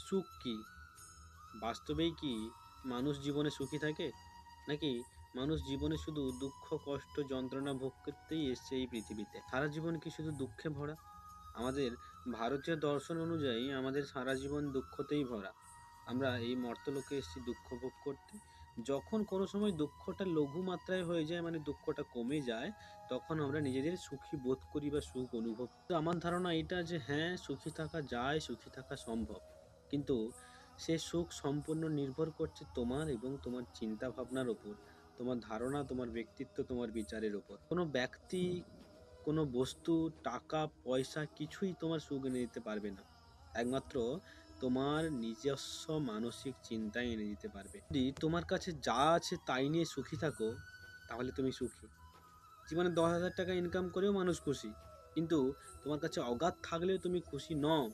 সুখ কি? বাস্তবেই কি মানুষ জীবনে সুখী থাকে? নাকি মানুষ জীবনে শুধু দুঃখ, কষ্ট, যন্ত্রণা ভোগ করতেই এসছে এই পৃথিবীতে? সারা জীবন কি শুধু দুঃখে ভরা? আমাদের ভারতীয় দর্শন অনুযায়ী আমাদের সারা জীবন দুঃখতেই ভরা। আমরা এই মর্তলোকে এসেছি দুঃখ ভোগ করতে। যখন কোনো সময় দুঃখটা লঘু মাত্রায় হয়ে যায়, মানে দুঃখটা কমে যায়, তখন আমরা নিজেদের সুখী বোধ করি বা সুখ অনুভব করি। তো আমার ধারণা এটা যে হ্যাঁ, সুখী থাকা যায়, সুখী থাকা সম্ভব। কিন্তু সে সুখ সম্পূর্ণ নির্ভর করছে তোমার এবং তোমার চিন্তা ভাবনার উপর, তোমার ধারণা, তোমার ব্যক্তিত্ব, তোমার বিচারের উপর। কোনো ব্যক্তি, কোনো বস্তু, টাকা, পয়সা কিছুই তোমার সুখ এনে দিতে পারবে না। একমাত্র তোমার নিজস্ব মানসিক চিন্তাই এনে দিতে পারবে। যদি তোমার কাছে যা আছে তাই নিয়ে সুখী থাকো, তাহলে তুমি সুখী। জীবনে 10,000 টাকা ইনকাম করেও মানুষ খুশি, কিন্তু তোমার কাছে অগাধ থাকলেও তুমি খুশি নও,